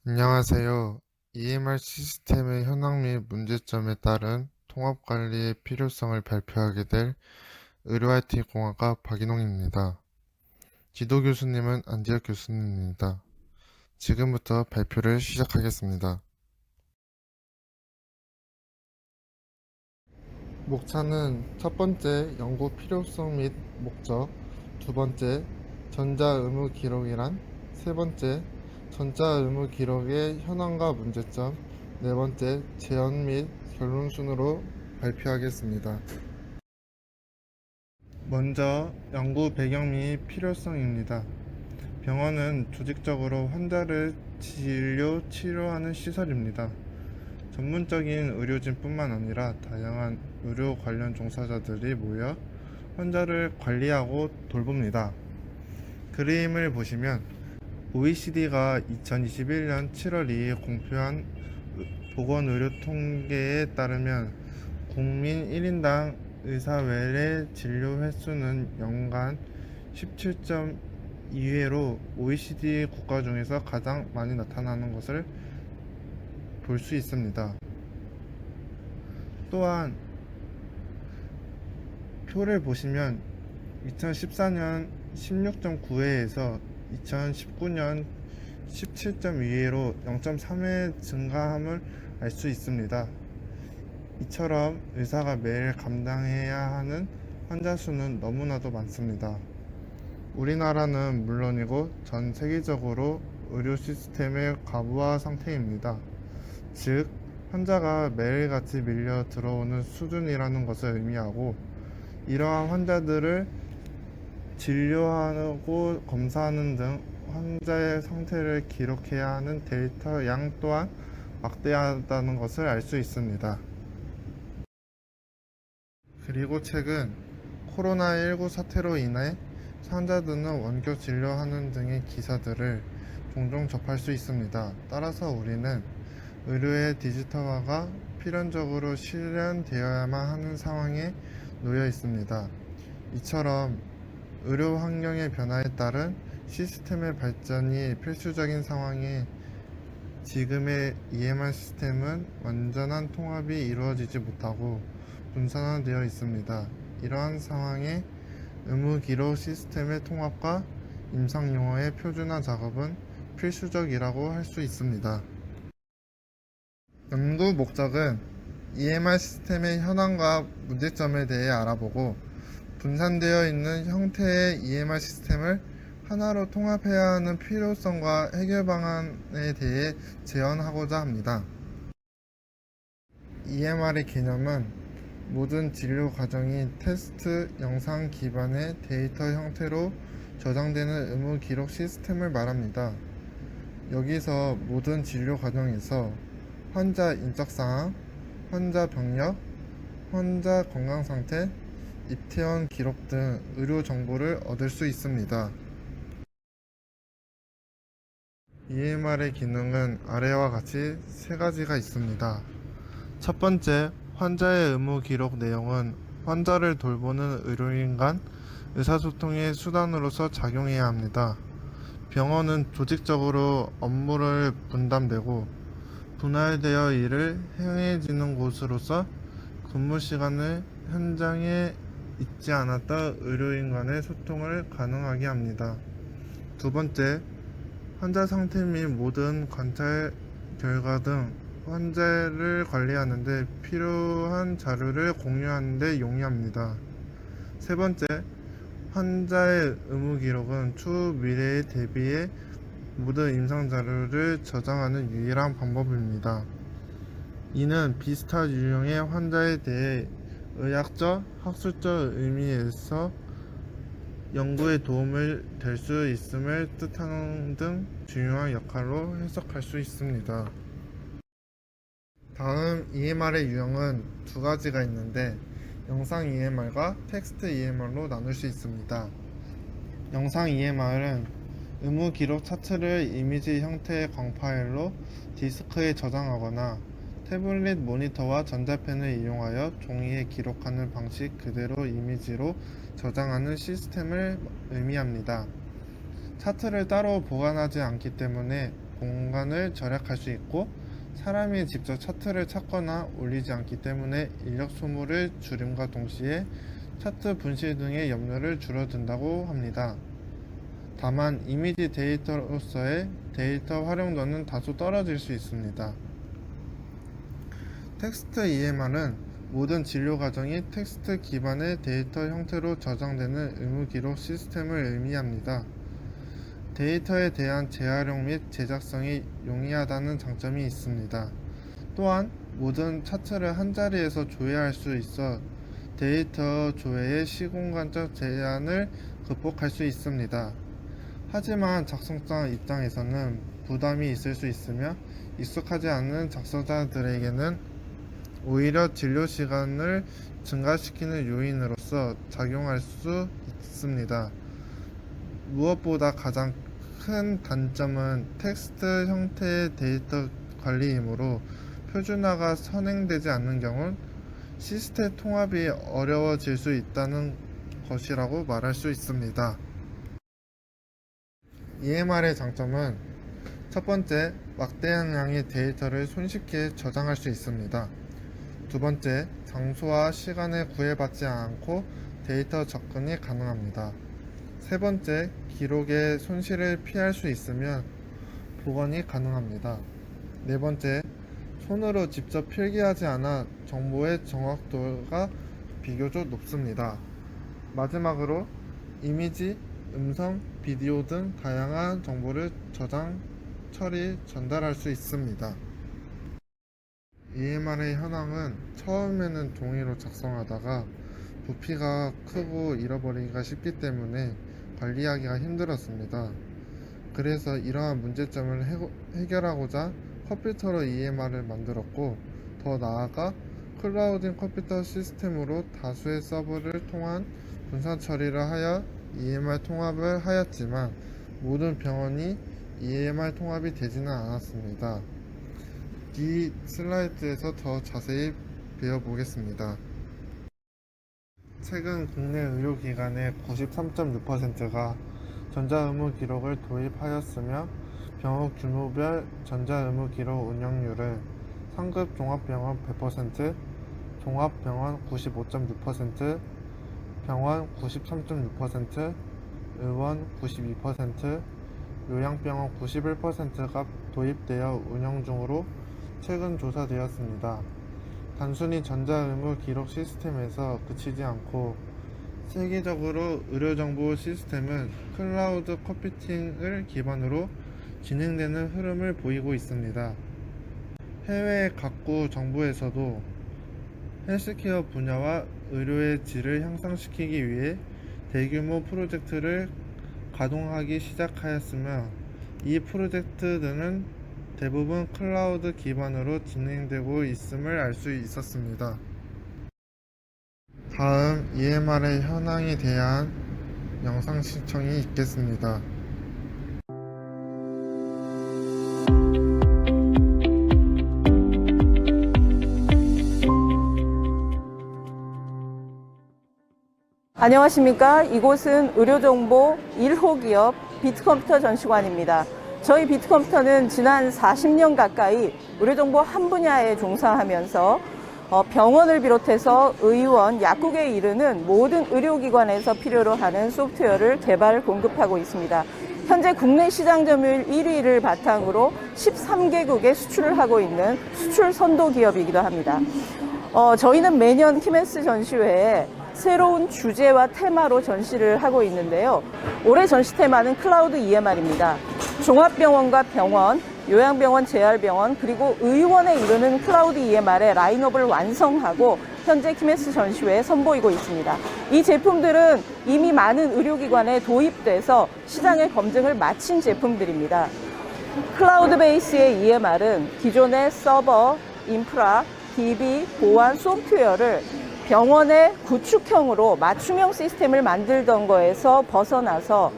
안녕하세요. EMR 시스템의 현황 및 문제점에 따른 통합 관리의 필요성을 발표하게 될 의료 IT 공학과 박인홍입니다. 지도 교수님은 안지혁 교수님입니다. 지금부터 발표를 시작하겠습니다. 목차는 첫 번째 연구 필요성 및 목적, 두 번째 전자 의무 기록이란, 세 번째 전자 의무 기록의 현황과 문제점, 네 번째 제언 및 결론 순으로 발표하겠습니다. 먼저 연구 배경 및 필요성입니다. 병원은 조직적으로 환자를 진료, 치료하는 시설입니다. 전문적인 의료진뿐만 아니라 다양한 의료 관련 종사자들이 모여 환자를 관리하고 돌봅니다. 그림을 보시면 OECD가 2021년 7월 2일 공표한 보건의료 통계에 따르면 국민 1인당 의사 외래 진료 횟수는 연간 17.2회로 OECD 국가 중에서 가장 많이 나타나는 것을 볼 수 있습니다. 또한 표를 보시면 2014년 16.9회에서 2019년 17.2회로 0.3회 증가함을 알 수 있습니다. 이처럼 의사가 매일 감당해야 하는 환자 수는 너무나도 많습니다. 우리나라는 물론이고 전 세계적으로 의료 시스템의 과부하 상태입니다. 즉, 환자가 매일같이 밀려 들어오는 수준이라는 것을 의미하고, 이러한 환자들을 진료하고 검사하는 등 환자의 상태를 기록해야 하는 데이터 양 또한 막대하다는 것을 알 수 있습니다. 그리고 최근 코로나19 사태로 인해 환자들은 원격 진료하는 등의 기사들을 종종 접할 수 있습니다. 따라서 우리는 의료의 디지털화가 필연적으로 실현되어야만 하는 상황에 놓여 있습니다. 이처럼 의료 환경의 변화에 따른 시스템의 발전이 필수적인 상황에 지금의 EMR 시스템은 완전한 통합이 이루어지지 못하고 분산화되어 있습니다. 이러한 상황에 의무기록 시스템의 통합과 임상용어의 표준화 작업은 필수적이라고 할 수 있습니다. 연구 목적은 EMR 시스템의 현황과 문제점에 대해 알아보고, 분산되어 있는 형태의 EMR 시스템을 하나로 통합해야 하는 필요성과 해결 방안에 대해 제언하고자 합니다. EMR의 개념은 모든 진료 과정이 테스트 영상 기반의 데이터 형태로 저장되는 의무 기록 시스템을 말합니다. 여기서 모든 진료 과정에서 환자 인적사항, 환자 병력, 환자 건강상태, 입퇴원 기록 등 의료 정보를 얻을 수 있습니다. EMR의 기능은 아래와 같이 세 가지가 있습니다. 첫 번째, 환자의 의무 기록 내용은 환자를 돌보는 의료인 간 의사소통의 수단으로서 작용해야 합니다. 병원은 조직적으로 업무를 분담되고 분할되어 일을 행해지는 곳으로서 근무 시간을 현장에 있지 않았다 의료인 간의 소통을 가능하게 합니다. 두 번째, 환자 상태 및 모든 관찰 결과 등 환자를 관리하는 데 필요한 자료를 공유하는 데 용이합니다. 세 번째, 환자의 의무 기록은 추후 미래에 대비해 모든 임상 자료를 저장하는 유일한 방법입니다. 이는 비슷한 유형의 환자에 대해 의학적, 학술적 의미에서 연구에 도움을 될 수 있음을 뜻하는 등 중요한 역할로 해석할 수 있습니다. 다음 EMR의 유형은 두 가지가 있는데, 영상 EMR과 텍스트 EMR로 나눌 수 있습니다. 영상 EMR은 의무 기록 차트를 이미지 형태의 광파일로 디스크에 저장하거나 태블릿 모니터와 전자펜을 이용하여 종이에 기록하는 방식 그대로 이미지로 저장하는 시스템을 의미합니다. 차트를 따로 보관하지 않기 때문에 공간을 절약할 수 있고 사람이 직접 차트를 찾거나 올리지 않기 때문에 인력 소모를 줄임과 동시에 차트 분실 등의 염려를 줄어든다고 합니다. 다만 이미지 데이터로서의 데이터 활용도는 다소 떨어질 수 있습니다. 텍스트 EMR은 모든 진료 과정이 텍스트 기반의 데이터 형태로 저장되는 의무 기록 시스템을 의미합니다. 데이터에 대한 재활용 및 제작성이 용이하다는 장점이 있습니다. 또한 모든 차트를 한자리에서 조회할 수 있어 데이터 조회의 시공간적 제한을 극복할 수 있습니다. 하지만 작성자 입장에서는 부담이 있을 수 있으며 익숙하지 않은 작성자들에게는 오히려 진료 시간을 증가시키는 요인으로서 작용할 수 있습니다. 무엇보다 가장 큰 단점은 텍스트 형태의 데이터 관리이므로 표준화가 선행되지 않는 경우 시스템 통합이 어려워질 수 있다는 것이라고 말할 수 있습니다. EMR의 장점은 첫 번째, 막대한 양의 데이터를 손쉽게 저장할 수 있습니다. 두 번째, 장소와 시간에 구애받지 않고 데이터 접근이 가능합니다. 세 번째, 기록의 손실을 피할 수 있으며 복원이 가능합니다. 네 번째, 손으로 직접 필기하지 않아 정보의 정확도가 비교적 높습니다. 마지막으로 이미지, 음성, 비디오 등 다양한 정보를 저장, 처리, 전달할 수 있습니다. EMR의 현황은 처음에는 종이로 작성하다가 부피가 크고 잃어버리기가 쉽기 때문에 관리하기가 힘들었습니다. 그래서 이러한 문제점을 해결하고자 컴퓨터로 EMR을 만들었고, 더 나아가 클라우딩 컴퓨터 시스템으로 다수의 서버를 통한 분산 처리를 하여 EMR 통합을 하였지만 모든 병원이 EMR 통합이 되지는 않았습니다. 이 슬라이드에서 더 자세히 배워보겠습니다. 최근 국내 의료기관의 93.6%가 전자의무 기록을 도입하였으며 병원 규모별 전자의무 기록 운영률은 상급 종합병원 100%, 종합병원 95.6%, 병원 93.6%, 의원 92%, 요양병원 91%가 도입되어 운영 중으로 최근 조사되었습니다. 단순히 전자의무 기록 시스템에서 그치지 않고 세계적으로 의료정보 시스템은 클라우드 컴퓨팅을 기반으로 진행되는 흐름을 보이고 있습니다. 해외 각국 정부에서도 헬스케어 분야와 의료의 질을 향상시키기 위해 대규모 프로젝트를 가동하기 시작하였으며 이 프로젝트들은 대부분 클라우드 기반으로 진행되고 있음을 알 수 있었습니다. 다음 EMR의 현황에 대한 영상 시청이 있겠습니다. 안녕하십니까. 이곳은 의료정보 1호 기업 비트컴퓨터 전시관입니다. 저희 비트컴퓨터는 지난 40년 가까이 의료정보 한 분야에 종사하면서 병원을 비롯해서 의원, 약국에 이르는 모든 의료기관에서 필요로 하는 소프트웨어를 개발, 공급하고 있습니다. 현재 국내 시장 점유율 1위를 바탕으로 13개국에 수출을 하고 있는 수출 선도 기업이기도 합니다. 저희는 매년 키메스 전시회에 새로운 주제와 테마로 전시를 하고 있는데요. 올해 전시 테마는 클라우드 EMR입니다. 종합병원과 병원, 요양병원, 재활병원, 그리고 의원에 이르는 클라우드 EMR의 라인업을 완성하고 현재 키메스 전시회에 선보이고 있습니다. 이 제품들은 이미 많은 의료기관에 도입돼서 시장의 검증을 마친 제품들입니다. 클라우드 베이스의 EMR은 기존의 서버, 인프라, DB, 보안 소프트웨어를 병원의 구축형으로 맞춤형 시스템을 만들던 거에서 벗어나서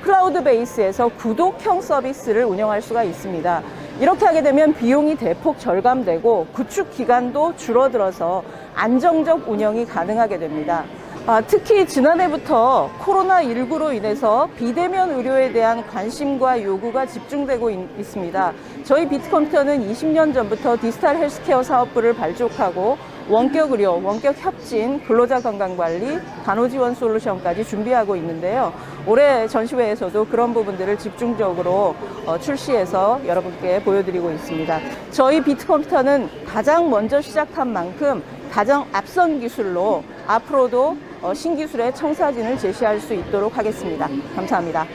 클라우드 베이스에서 구독형 서비스를 운영할 수가 있습니다. 이렇게 하게 되면 비용이 대폭 절감되고 구축 기간도 줄어들어서 안정적 운영이 가능하게 됩니다. 특히 지난해부터 코로나19로 인해서 비대면 의료에 대한 관심과 요구가 집중되고 있습니다. 저희 비트컴퓨터는 20년 전부터 디지털 헬스케어 사업부를 발족하고 원격 의료, 원격 협진, 근로자 건강관리, 간호지원 솔루션까지 준비하고 있는데요. 올해 전시회에서도 그런 부분들을 집중적으로 출시해서 여러분께 보여드리고 있습니다. 저희 비트컴퓨터는 가장 먼저 시작한 만큼 가장 앞선 기술로 앞으로도 신기술의 청사진을 제시할 수 있도록 하겠습니다. 감사합니다.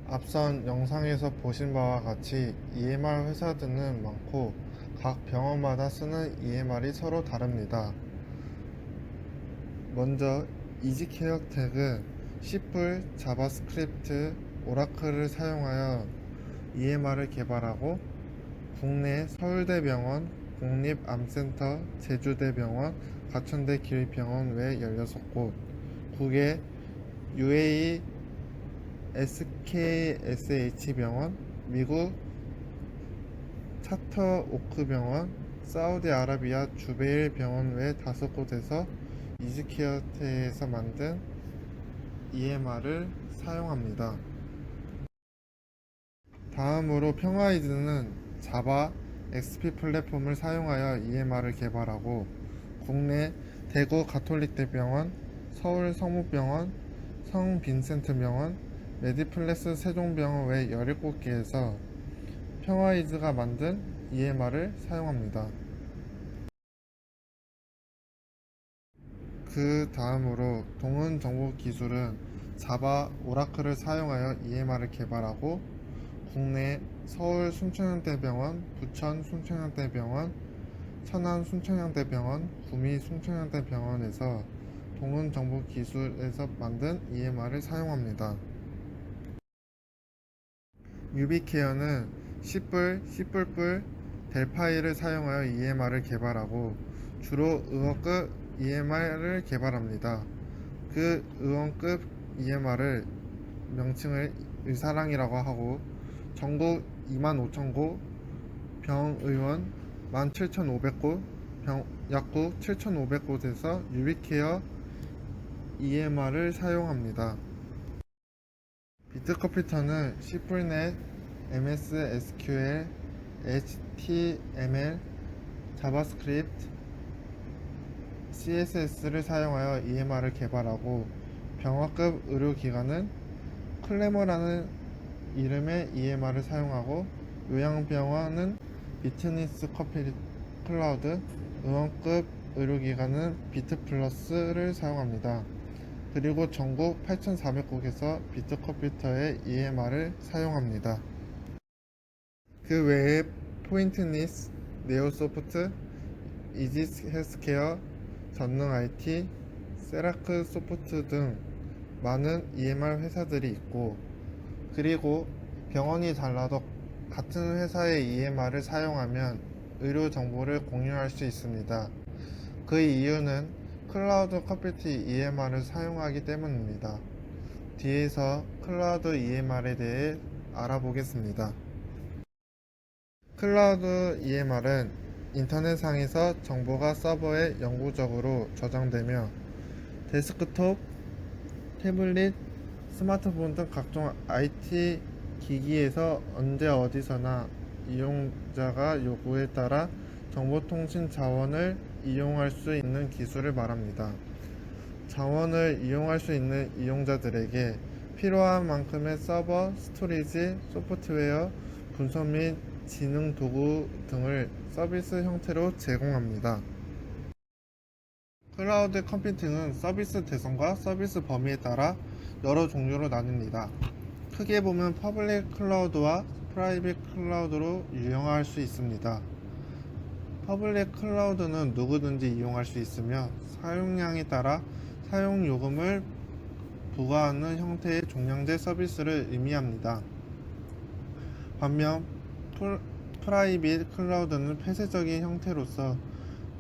앞선 영상에서 보신 바와 같이 EMR 회사들은 많고 각 병원마다 쓰는 EMR이 서로 다릅니다. 먼저 이지케어 텍은 C+, 자바스크립트, 오라클을 사용하여 EMR을 개발하고 국내 서울대병원, 국립암센터, 제주대병원, 가천대 기립병원 외 16곳, 국외 UAE SKSH병원, 미국 차터 오크 병원, 사우디아라비아 주베일 병원 외 5곳에서 이지케어테에서 만든 EMR을 사용합니다. 다음으로 평화이즈는 자바 XP 플랫폼을 사용하여 EMR을 개발하고 국내 대구 가톨릭대병원, 서울 성모병원, 성빈센트병원, 메디플래스 세종병원 외 17개에서 평화이즈가 만든 EMR을 사용합니다. 그 다음으로 동은정보기술은 자바, 오라클을 사용하여 EMR을 개발하고 국내 서울 순천향대병원, 부천 순천향대병원, 천안 순천향대병원, 구미 순천향대병원에서 동은정보기술에서 만든 EMR을 사용합니다. 유비케어는 C++, C++, 델파이를 사용하여 EMR을 개발하고 주로 의원급 EMR을 개발합니다. 그 의원급 EMR을 명칭을 의사랑이라고 하고 전국 25,000곳, 병의원 17,500곳, 약국 7,500곳에서 유비케어 EMR을 사용합니다. 비트컴퓨터는 C++net, MS SQL, HTML, 자바스크립트, CSS를 사용하여 EMR을 개발하고 병원급 의료기관은 클레머라는 이름의 EMR을 사용하고 요양병원은 비트니스 클라우드, 의원급 의료기관은 비트플러스를 사용합니다. 그리고 전국 8,400곳에서 비트컴퓨터의 EMR을 사용합니다. 그 외에 포인트니스, 네오소프트, 이지헬스케어, 전능IT, 세라크소프트 등 많은 EMR 회사들이 있고 그리고 병원이 달라도 같은 회사의 EMR을 사용하면 의료 정보를 공유할 수 있습니다. 그 이유는 클라우드 컴퓨팅 EMR을 사용하기 때문입니다. 뒤에서 클라우드 EMR에 대해 알아보겠습니다. 클라우드 EMR은 인터넷상에서 정보가 서버에 영구적으로 저장되며 데스크톱, 태블릿, 스마트폰 등 각종 IT 기기에서 언제 어디서나 이용자가 요구에 따라 정보통신 자원을 이용할 수 있는 기술을 말합니다. 자원을 이용할 수 있는 이용자들에게 필요한 만큼의 서버, 스토리지, 소프트웨어, 분석 및 지능 도구 등을 서비스 형태로 제공합니다. 클라우드 컴퓨팅은 서비스 대상과 서비스 범위에 따라 여러 종류로 나뉩니다. 크게 보면 퍼블릭 클라우드와 프라이빗 클라우드로 유형화할 수 있습니다. 퍼블릭 클라우드는 누구든지 이용할 수 있으며 사용량에 따라 사용 요금을 부과하는 형태의 종량제 서비스를 의미합니다. 반면 프라이빗 클라우드는 폐쇄적인 형태로서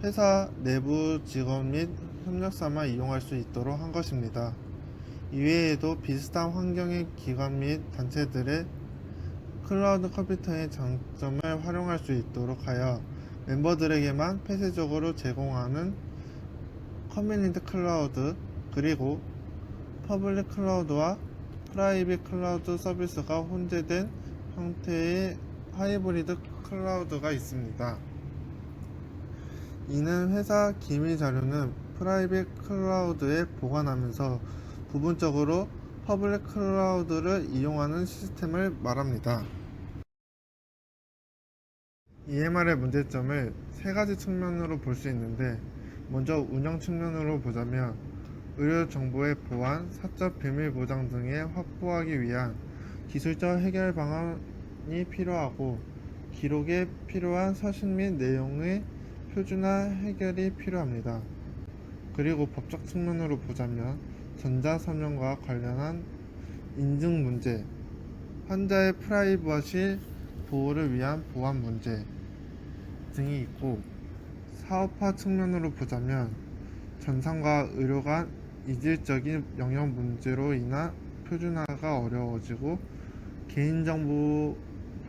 회사 내부 직원 및 협력사만 이용할 수 있도록 한 것입니다. 이외에도 비슷한 환경의 기관 및 단체들의 클라우드 컴퓨터의 장점을 활용할 수 있도록 하여 멤버들에게만 폐쇄적으로 제공하는 커뮤니티 클라우드, 그리고 퍼블릭 클라우드와 프라이빗 클라우드 서비스가 혼재된 형태의 하이브리드 클라우드가 있습니다. 이는 회사 기밀 자료는 프라이빗 클라우드에 보관하면서 부분적으로 퍼블릭 클라우드를 이용하는 시스템을 말합니다. EMR의 문제점을 세 가지 측면으로 볼 수 있는데, 먼저 운영 측면으로 보자면 의료 정보의 보안, 사적 비밀 보장 등에 확보하기 위한 기술적 해결 방안이 필요하고, 기록에 필요한 서식 및 내용의 표준화 해결이 필요합니다. 그리고 법적 측면으로 보자면 전자서명과 관련한 인증 문제, 환자의 프라이버시 보호를 위한 보안 문제 등이 있고, 사업화 측면으로 보자면 전산과 의료 간 이질적인 영역 문제로 인한 표준화가 어려워지고, 개인정보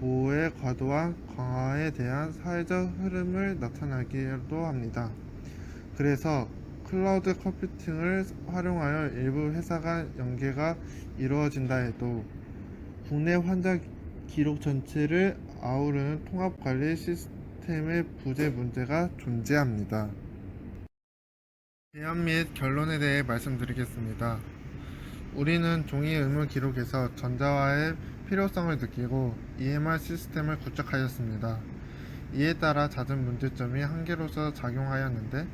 보호의 과도한 강화에 대한 사회적 흐름을 나타나기도 합니다. 그래서 클라우드 컴퓨팅을 활용하여 일부 회사 간 연계가 이루어진다 해도 국내 환자 기록 전체를 아우르는 통합관리 시스템의 부재 문제가 존재합니다. 대안 및 결론에 대해 말씀드리겠습니다. 우리는 종이 의무 기록에서 전자화의 필요성을 느끼고 EMR 시스템을 구축하였습니다. 이에 따라 잦은 문제점이 한계로서 작용하였는데,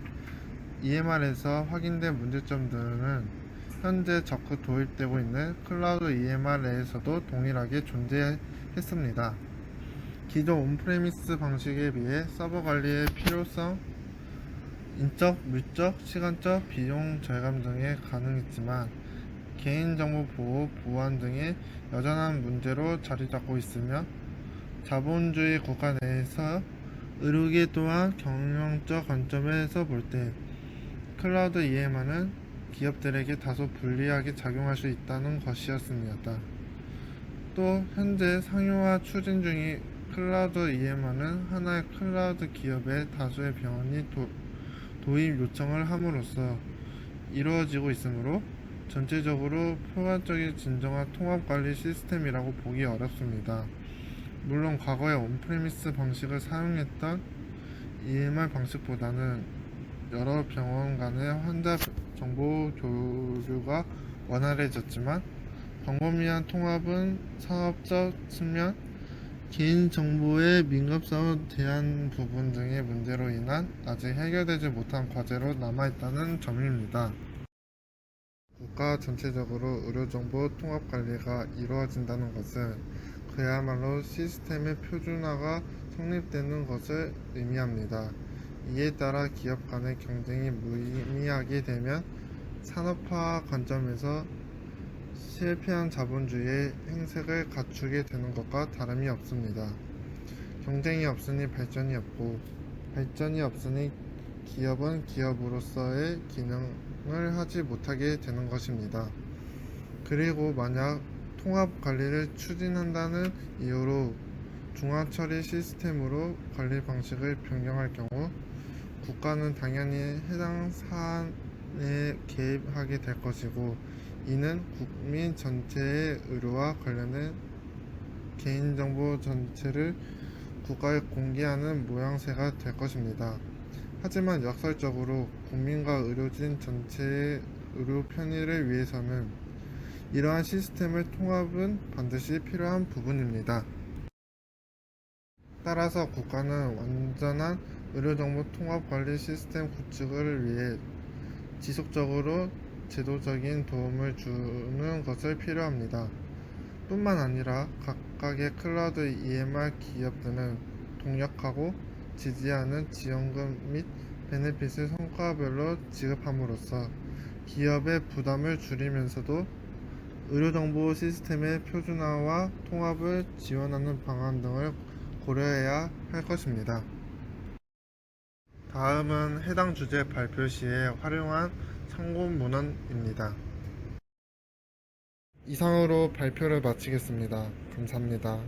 EMR에서 확인된 문제점들은 현재 적극 도입되고 있는 클라우드 EMR 내에서도 동일하게 존재했습니다. 기존 온프레미스 방식에 비해 서버 관리의 필요성, 인적, 물적, 시간적, 비용 절감 등에 가능했지만 개인정보 보호, 보안 등의 여전한 문제로 자리잡고 있으며, 자본주의 국가 내에서 의료계 또한 경영적 관점에서 볼 때 클라우드 EMR은 기업들에게 다소 불리하게 작용할 수 있다는 것이었습니다. 또 현재 상용화 추진 중인 클라우드 EMR는 하나의 클라우드 기업의 다수의 병원이 도입 요청을 함으로써 이루어지고 있으므로 전체적으로 포괄적인 진정한 통합관리 시스템이라고 보기 어렵습니다. 물론 과거의 온프레미스 방식을 사용했던 EMR 방식보다는 여러 병원 간의 환자 정보 교류가 원활해졌지만, 광범위한 통합은 사업적 측면, 개인정보의 민감성에 대한 부분 등의 문제로 인한 아직 해결되지 못한 과제로 남아있다는 점입니다. 국가 전체적으로 의료정보 통합관리가 이루어진다는 것은 그야말로 시스템의 표준화가 성립되는 것을 의미합니다. 이에 따라 기업 간의 경쟁이 무의미하게 되면 산업화 관점에서 실패한 자본주의의 행색을 갖추게 되는 것과 다름이 없습니다. 경쟁이 없으니 발전이 없고, 발전이 없으니 기업은 기업으로서의 기능을 하지 못하게 되는 것입니다. 그리고 만약 통합 관리를 추진한다는 이유로 중앙처리 시스템으로 관리 방식을 변경할 경우, 국가는 당연히 해당 사안에 개입하게 될 것이고, 이는 국민 전체의 의료와 관련된 개인정보 전체를 국가에 공개하는 모양새가 될 것입니다. 하지만 역설적으로 국민과 의료진 전체의 의료 편의를 위해서는 이러한 시스템의 통합은 반드시 필요한 부분입니다. 따라서 국가는 완전한 의료정보 통합관리 시스템 구축을 위해 지속적으로 제도적인 도움을 주는 것을 필요합니다. 뿐만 아니라 각각의 클라우드 EMR 기업들은 동력하고 지지하는 지원금 및 베네핏을 성과별로 지급함으로써 기업의 부담을 줄이면서도 의료정보 시스템의 표준화와 통합을 지원하는 방안 등을 고려해야 할 것입니다. 다음은 해당 주제 발표 시에 활용한 참고 문헌입니다. 이상으로 발표를 마치겠습니다. 감사합니다.